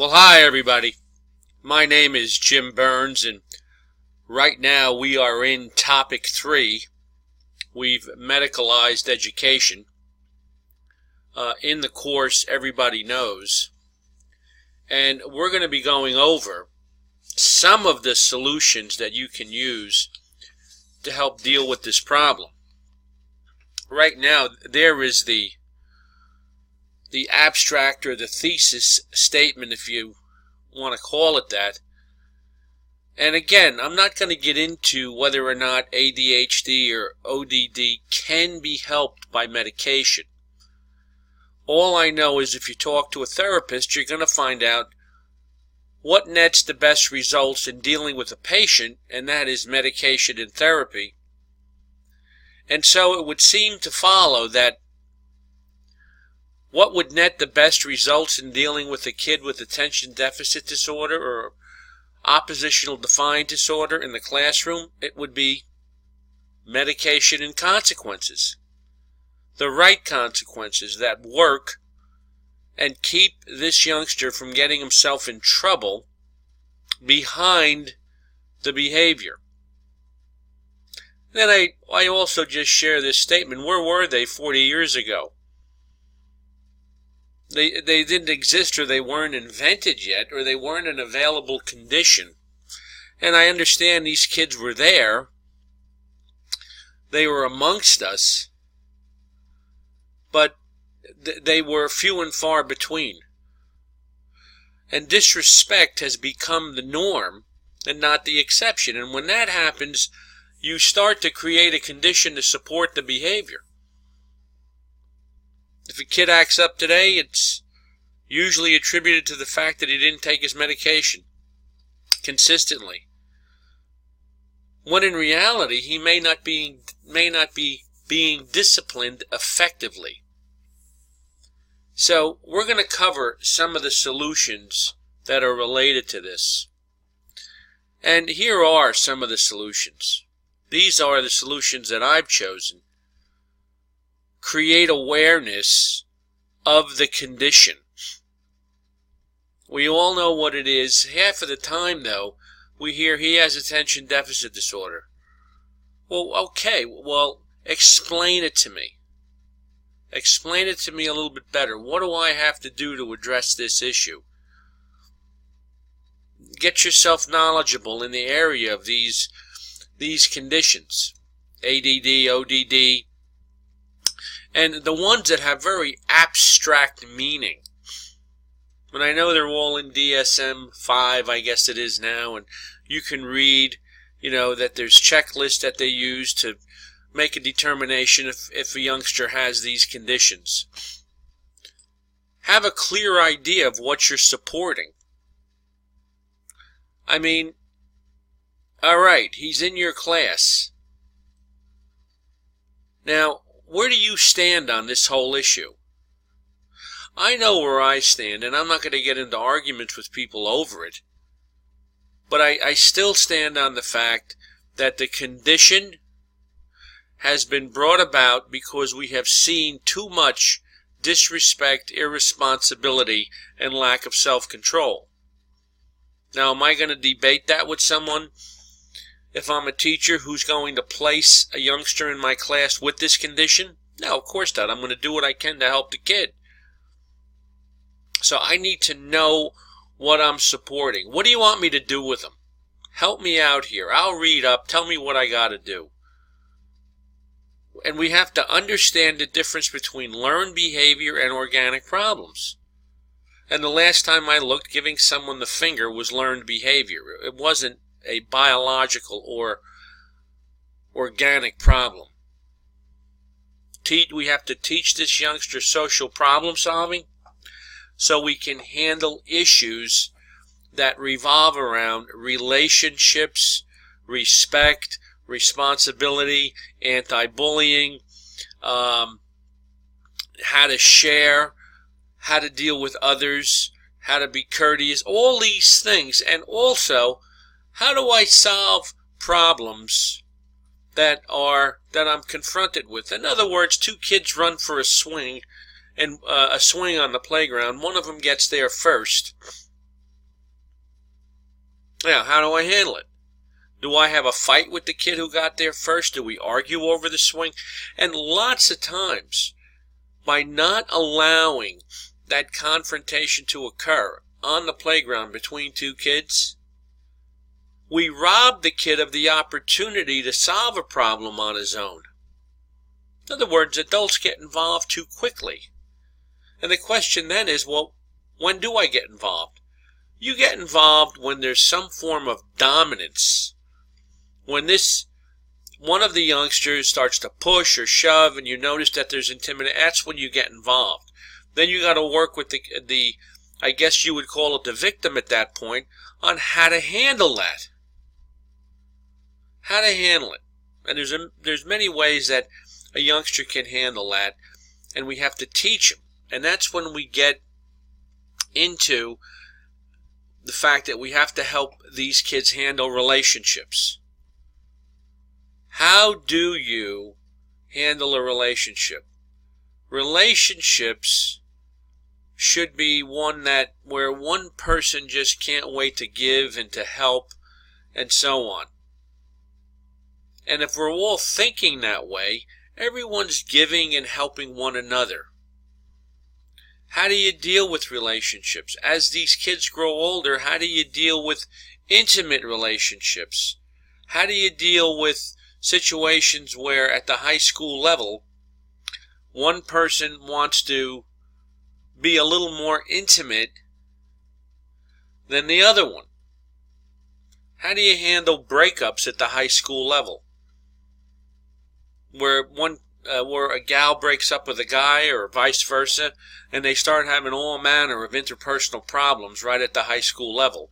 Well, hi everybody. My name is Jim Burns, and right now we are in topic 3. We've medicalized education. In the course Everybody Knows. And we're going to be going over some of the solutions that you can use to help deal with this problem. Right now, there is the abstract or the thesis statement, if you want to call it that. And again, I'm not going to get into whether or not ADHD or ODD can be helped by medication. All I know is if you talk to a therapist, you're going to find out what nets the best results in dealing with a patient, and that is medication and therapy. And so it would seem to follow that what would net the best results in dealing with a kid with attention deficit disorder or oppositional defiant disorder in the classroom? It would be medication and consequences. The right consequences that work and keep this youngster from getting himself in trouble behind the behavior. Then I also just share this statement. Where were they 40 years ago? They didn't exist, or they weren't invented yet, or they weren't an available condition. And I understand these kids were there. They were amongst us. But they were few and far between. And disrespect has become the norm and not the exception. And when that happens, you start to create a condition to support the behavior. If a kid acts up today, it's usually attributed to the fact that he didn't take his medication consistently, when in reality he may not be being disciplined effectively. So we're going to cover some of the solutions that are related to this. And here are some of the solutions. These are the solutions that I've chosen. Create awareness of the condition. We all know what it is. Half of the time, though, we hear he has attention deficit disorder. Well, okay, explain it to me. Explain it to me a little bit better. What do I have to do to address this issue? Get yourself knowledgeable in the area of these conditions. ADD, ODD, and the ones that have very abstract meaning. And I know they're all in DSM-5, I guess it is now, and you can read, that there's checklists that they use to make a determination if a youngster has these conditions. Have a clear idea of what you're supporting. I mean, all right, he's in your class. Now, where do you stand on this whole issue? I know where I stand, and I'm not going to get into arguments with people over it. But I still stand on the fact that the condition has been brought about because we have seen too much disrespect, irresponsibility, and lack of self-control. Now, am I going to debate that with someone? If I'm a teacher who's going to place a youngster in my class with this condition? No, of course not. I'm going to do what I can to help the kid. So I need to know what I'm supporting. What do you want me to do with them? Help me out here. I'll read up. Tell me what I got to do. And we have to understand the difference between learned behavior and organic problems. And the last time I looked, giving someone the finger was learned behavior. It wasn't a biological or organic problem. We have to teach this youngster social problem solving so we can handle issues that revolve around relationships, respect, responsibility, anti-bullying, how to share, how to deal with others, how to be courteous, all these things. And also, how do I solve problems that I'm confronted with? In other words, two kids run for a swing on the playground. One of them gets there first. Now, how do I handle it? Do I have a fight with the kid who got there first? Do we argue over the swing? And lots of times, by not allowing that confrontation to occur on the playground between two kids, we rob the kid of the opportunity to solve a problem on his own. In other words, adults get involved too quickly. And the question then is, well, when do I get involved? You get involved when there's some form of dominance. When one of the youngsters starts to push or shove and you notice that there's intimidation, that's when you get involved. Then you got to work with the I guess you would call it the victim at that point, on how to handle that. How to handle it. And there's many ways that a youngster can handle that, and we have to teach him. And that's when we get into the fact that we have to help these kids handle relationships. How do you handle a relationship? Relationships should be one where one person just can't wait to give and to help and so on. And if we're all thinking that way, everyone's giving and helping one another. How do you deal with relationships? As these kids grow older, how do you deal with intimate relationships? How do you deal with situations where at the high school level, one person wants to be a little more intimate than the other one? How do you handle breakups at the high school level? Where a gal breaks up with a guy or vice versa, and they start having all manner of interpersonal problems right at the high school level.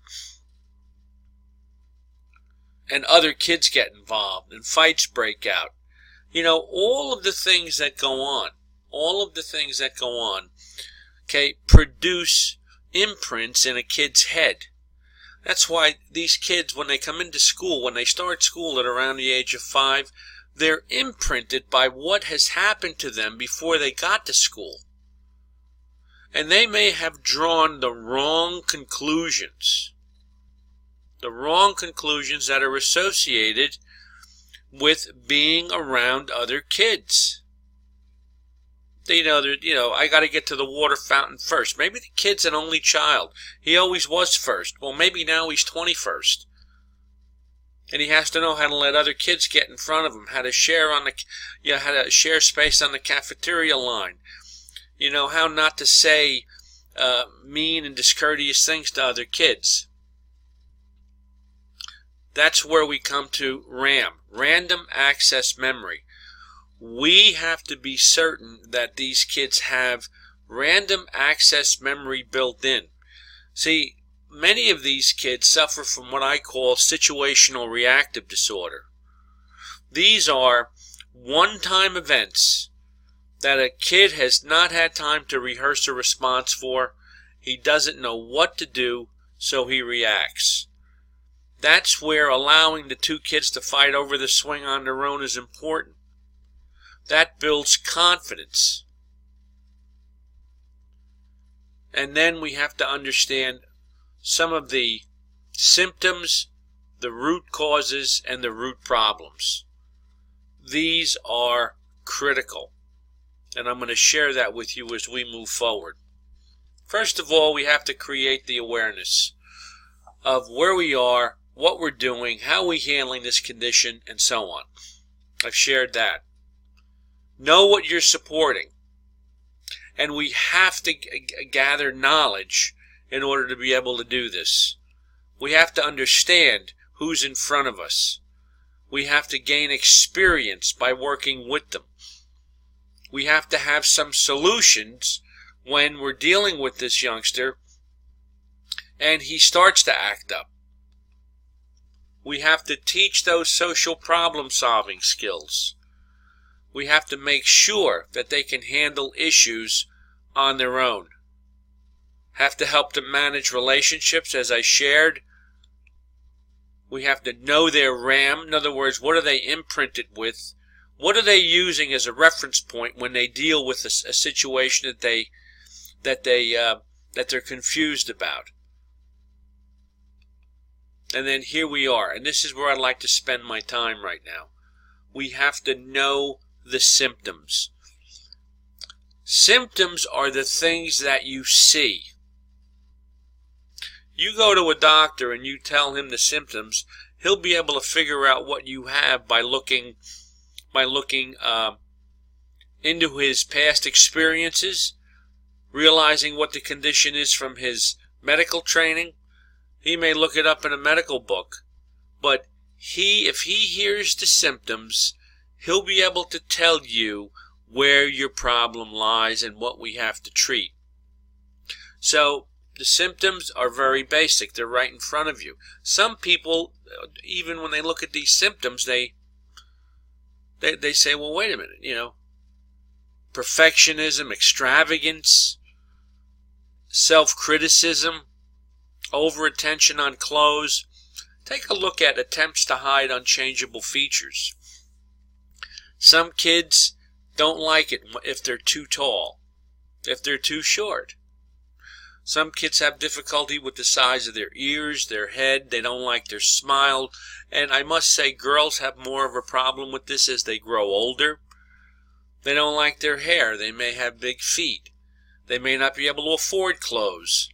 And other kids get involved, and fights break out. You know, all of the things that go on, okay, produce imprints in a kid's head. That's why these kids, when they come into school, when they start school at around the age of 5, they're imprinted by what has happened to them before they got to school. And they may have drawn the wrong conclusions. The wrong conclusions that are associated with being around other kids. I got to get to the water fountain first. Maybe the kid's an only child. He always was first. Well, maybe now he's 21st. And he has to know how to let other kids get in front of him, how to share how to share space on the cafeteria line. How not to say mean and discourteous things to other kids. That's where we come to RAM, random access memory. We have to be certain that these kids have random access memory built in. See, many of these kids suffer from what I call situational reactive disorder. These are one-time events that a kid has not had time to rehearse a response for. He doesn't know what to do, so he reacts. That's where allowing the two kids to fight over the swing on their own is important. That builds confidence. And then we have to understand some of the symptoms, the root causes, and the root problems. These are critical. And I'm going to share that with you as we move forward. First of all, we have to create the awareness of where we are, what we're doing, how we're handling this condition, and so on. I've shared that. Know what you're supporting. And we have to gather knowledge in order to be able to do this. We have to understand who's in front of us. We have to gain experience by working with them. We have to have some solutions when we're dealing with this youngster and he starts to act up. We have to teach those social problem-solving skills. We have to make sure that they can handle issues on their own. Have to help them manage relationships, as I shared. We have to know their RAM. In other words, what are they imprinted with? What are they using as a reference point when they deal with a situation that they're confused about? And then here we are, and this is where I'd like to spend my time right now. We have to know the symptoms. Symptoms are the things that you see. You go to a doctor and you tell him the symptoms, he'll be able to figure out what you have by looking into his past experiences, realizing what the condition is from his medical training. He may look it up in a medical book, but if he hears the symptoms, he'll be able to tell you where your problem lies and what we have to treat. So the symptoms are very basic. They're right in front of you. Some people, even when they look at these symptoms, they say, well, wait a minute, perfectionism, extravagance, self-criticism, over-attention on clothes. Take a look at attempts to hide unchangeable features. Some kids don't like it if they're too tall, if they're too short. Some kids have difficulty with the size of their ears, their head. They don't like their smile. And I must say, girls have more of a problem with this as they grow older. They don't like their hair. They may have big feet. They may not be able to afford clothes.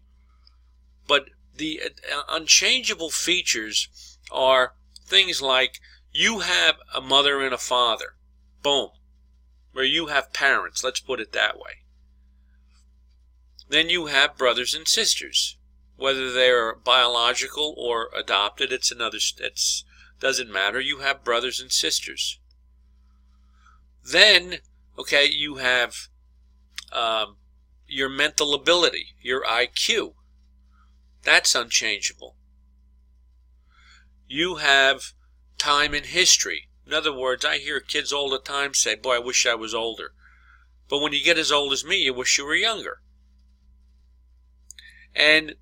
But the unchangeable features are things like you have a mother and a father. Boom. Where you have parents. Let's put it that way. Then you have brothers and sisters. Whether they're biological or adopted, it doesn't matter. You have brothers and sisters. Then, you have your mental ability, your IQ. That's unchangeable. You have time in history. In other words, I hear kids all the time say, boy, I wish I was older. But when you get as old as me, you wish you were younger. And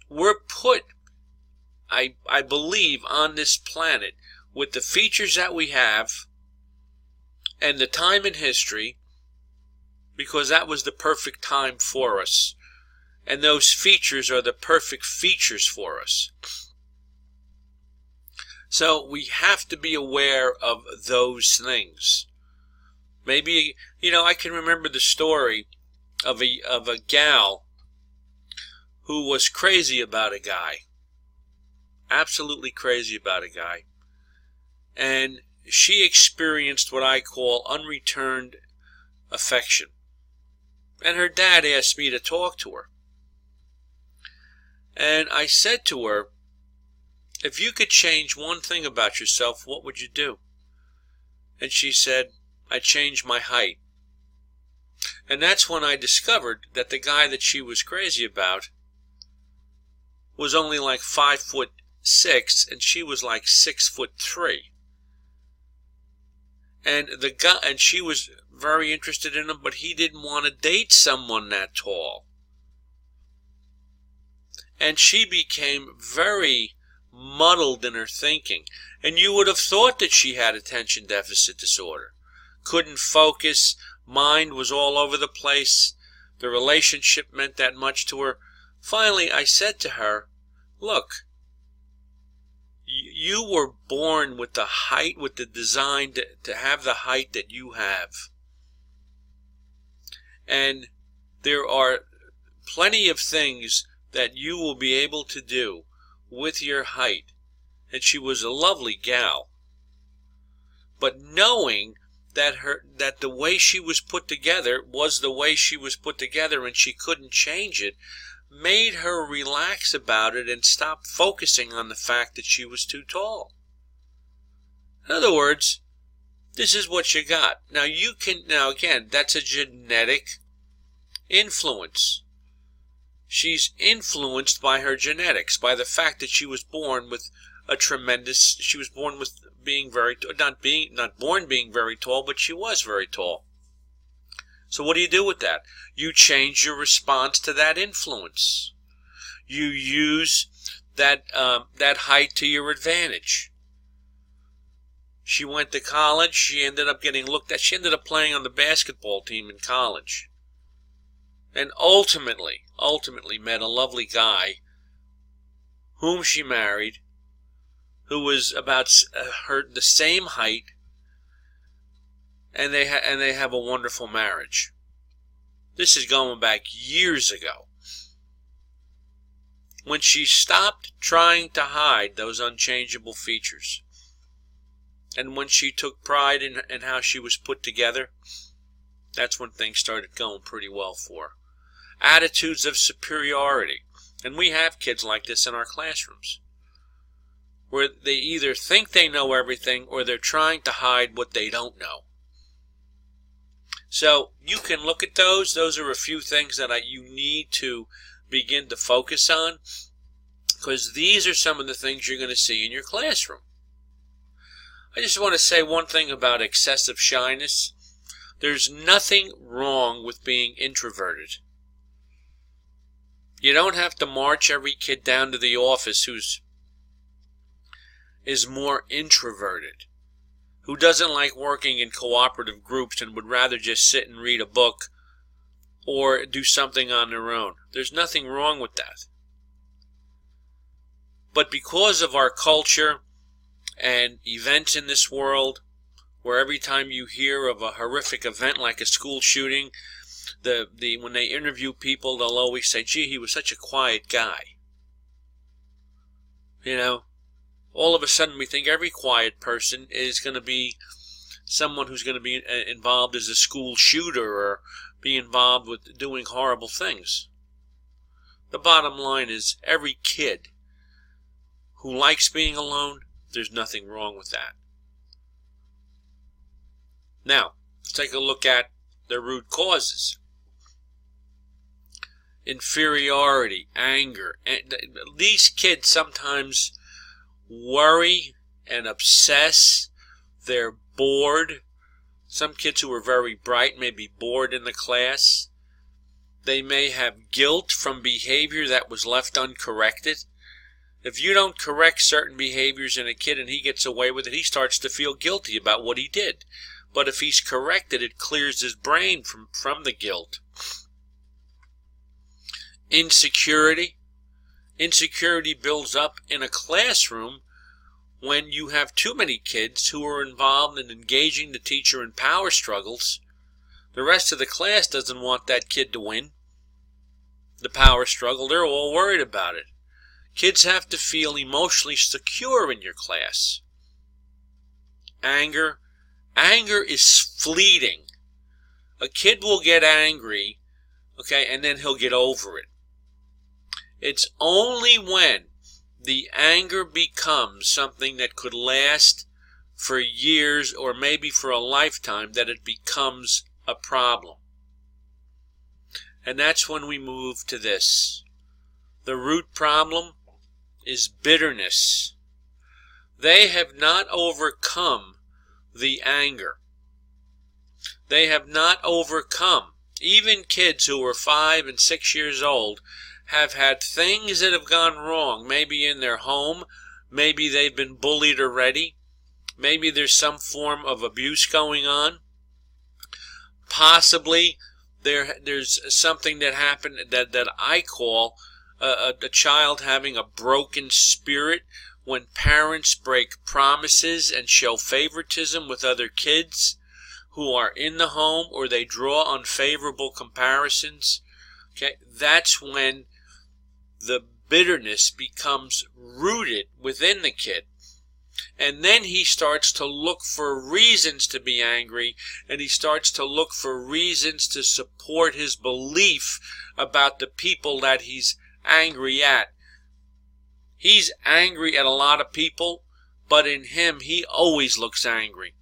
we're put, I believe, on this planet with the features that we have and the time in history, because that was the perfect time for us. And those features are the perfect features for us. So we have to be aware of those things. Maybe, I can remember the story of a gal who was crazy about a guy. Absolutely crazy about a guy. And she experienced what I call unreturned affection. And her dad asked me to talk to her. And I said to her, if you could change one thing about yourself, what would you do? And she said, I'd change my height. And that's when I discovered that the guy that she was crazy about was only like 5'6", and she was like 6'3". And she was very interested in him, but he didn't want to date someone that tall. And she became very muddled in her thinking. And you would have thought that she had attention deficit disorder. Couldn't focus, mind was all over the place. The relationship meant that much to her. Finally, I said to her, look, you were born with the height, with the design to have the height that you have. And there are plenty of things that you will be able to do with your height. And she was a lovely gal. But knowing that the way she was put together was the way she was put together and she couldn't change it, made her relax about it and stop focusing on the fact that she was too tall. In other words, this is what you got. Now again, that's a genetic influence. She's influenced by her genetics, by the fact that she was born with being very, not born being very tall, but she was very tall. So what do you do with that? You change your response to that influence. You use that height to your advantage. She went to college. She ended up getting looked at. She ended up playing on the basketball team in college. And ultimately met a lovely guy whom she married. who was about the same height, and they have a wonderful marriage. This is going back years ago, when she stopped trying to hide those unchangeable features, and when she took pride in how she was put together. That's when things started going pretty well for her. Attitudes of superiority. And we have kids like this in our classrooms, where they either think they know everything or they're trying to hide what they don't know. So you can look at those. Those are a few things that you need to begin to focus on, because these are some of the things you're going to see in your classroom. I just want to say one thing about excessive shyness. There's nothing wrong with being introverted. You don't have to march every kid down to the office who is more introverted, who doesn't like working in cooperative groups and would rather just sit and read a book or do something on their own. There's nothing wrong with that. But because of our culture and events in this world, where every time you hear of a horrific event like a school shooting, when they interview people, they'll always say, gee, he was such a quiet guy. You know, all of a sudden we think every quiet person is going to be someone who's going to be involved as a school shooter or be involved with doing horrible things. The bottom line is, every kid who likes being alone, there's nothing wrong with that. Now, let's take a look at the root causes. Inferiority, anger. These kids sometimes worry and obsess. They're bored. Some kids who are very bright may be bored in the class. They may have guilt from behavior that was left uncorrected. If you don't correct certain behaviors in a kid and he gets away with it, he starts to feel guilty about what he did. But if he's corrected, it clears his brain from the guilt. Insecurity. Insecurity builds up in a classroom when you have too many kids who are involved in engaging the teacher in power struggles. The rest of the class doesn't want that kid to win the power struggle. They're all worried about it. Kids have to feel emotionally secure in your class. Anger. Anger is fleeting. A kid will get angry, okay, and then he'll get over it. It's only when the anger becomes something that could last for years or maybe for a lifetime that it becomes a problem. And that's when we move to this. The root problem is bitterness. They have not overcome the anger. They have not overcome. Even kids who are 5 and 6 years old have had things that have gone wrong, maybe in their home, maybe they've been bullied already, maybe there's some form of abuse going on, possibly there's something that happened that I call a child having a broken spirit, when parents break promises and show favoritism with other kids who are in the home, or they draw unfavorable comparisons. Okay, that's when the bitterness becomes rooted within the kid. And then he starts to look for reasons to be angry, and he starts to look for reasons to support his belief about the people that he's angry at. He's angry at a lot of people, but in him, he always looks angry.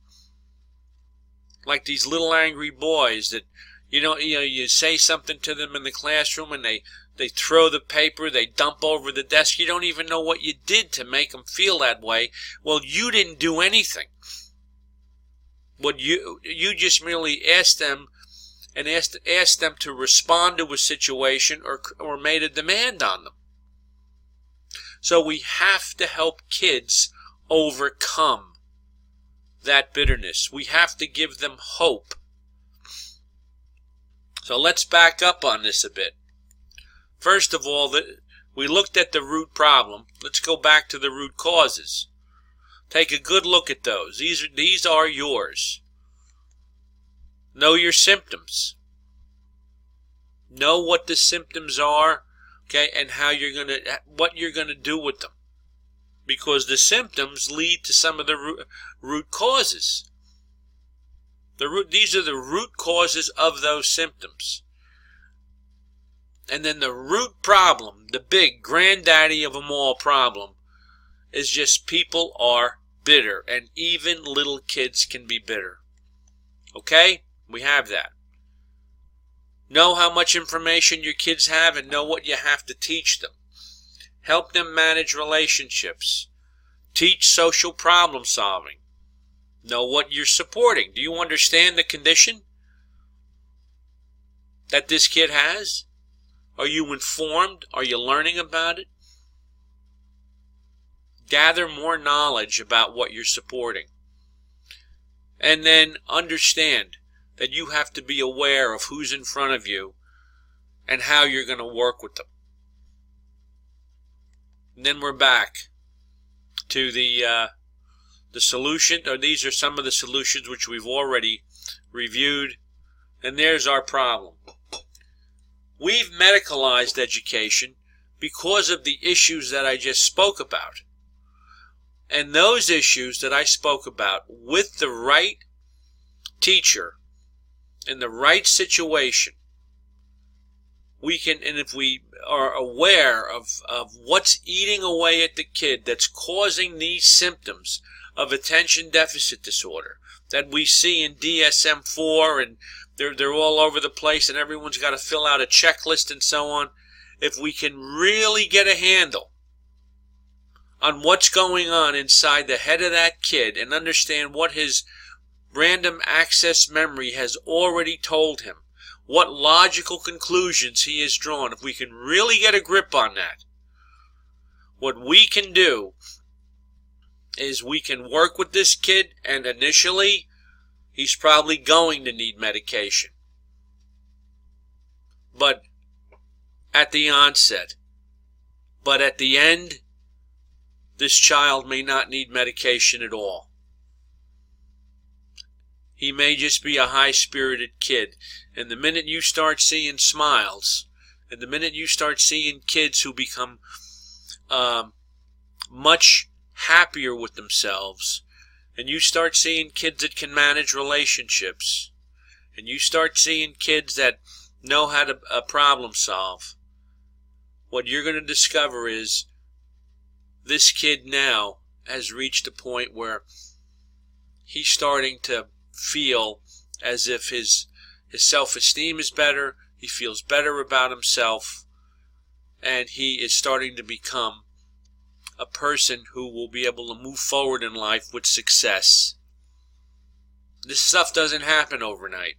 Like these little angry boys that, you say something to them in the classroom and they throw the paper, they dump over the desk. You don't even know what you did to make them feel that way. Well, you didn't do anything. What you just merely asked them and asked them to respond to a situation or made a demand on them. So we have to help kids overcome that bitterness. We have to give them hope. So let's back up on this a bit. First of all, we looked at the root problem. Let's go back to the root causes. Take a good look at those. These are yours. Know your symptoms. Know what the symptoms are, okay, and what you're gonna do with them, because the symptoms lead to some of the root causes. These are the root causes of those symptoms. And then the root problem, the big granddaddy of them all problem, is just people are bitter, and even little kids can be bitter. Okay? We have that. Know how much information your kids have and know what you have to teach them. Help them manage relationships. Teach social problem solving. Know what you're supporting. Do you understand the condition that this kid has? Are you informed? Are you learning about it? Gather more knowledge about what you're supporting. And then understand that you have to be aware of who's in front of you and how you're going to work with them. And then we're back to the solution, or these are some of the solutions which we've already reviewed. And there's our problem. We've medicalized education because of the issues that I just spoke about. And those issues that I spoke about, with the right teacher in the right situation, we can, and if we are aware of what's eating away at the kid that's causing these symptoms of attention deficit disorder that we see in DSM-4, and they're all over the place, and everyone's got to fill out a checklist and so on. If we can really get a handle on what's going on inside the head of that kid and understand what his random access memory has already told him, what logical conclusions he has drawn, if we can really get a grip on that, what we can do is we can work with this kid, and initially he's probably going to need medication. But at the onset, but at the end, this child may not need medication at all. He may just be a high-spirited kid. And the minute you start seeing smiles, and the minute you start seeing kids who become much happier with themselves, and you start seeing kids that can manage relationships, and you start seeing kids that know how to problem solve, what you're going to discover is this kid now has reached a point where he's starting to feel as if his self-esteem is better, he feels better about himself, and he is starting to become a person who will be able to move forward in life with success. This stuff doesn't happen overnight.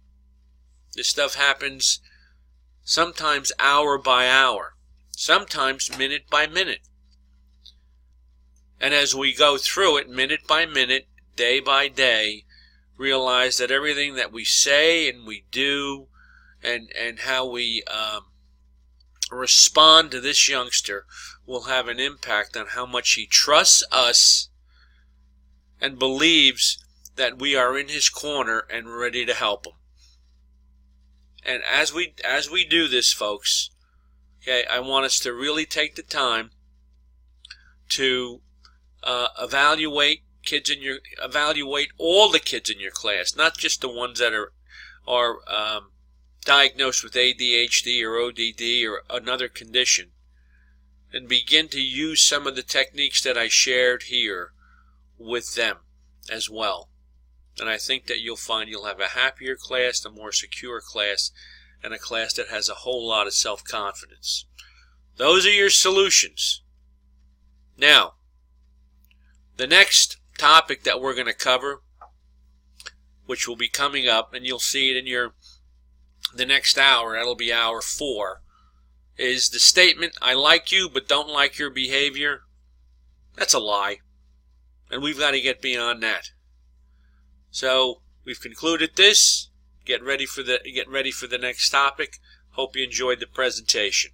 This stuff happens sometimes hour by hour, sometimes minute by minute. And as we go through it minute by minute, day by day, realize that everything that we say and we do and how we respond to this youngster will have an impact on how much he trusts us and believes that we are in his corner and ready to help him. And as we do this, folks, okay, I want us to really take the time to evaluate all the kids in your class, not just the ones that are diagnosed with ADHD or ODD or another condition, and begin to use some of the techniques that I shared here with them as well. And I think that you'll find you'll have a happier class, a more secure class, and a class that has a whole lot of self-confidence. Those are your solutions. Now, the next topic that we're going to cover, which will be coming up, and you'll see it in the next hour, that'll be hour 4, is the statement, I like you but don't like your behavior. That's a lie. And we've got to get beyond that. So we've concluded this. Get ready for the next topic. Hope you enjoyed the presentation.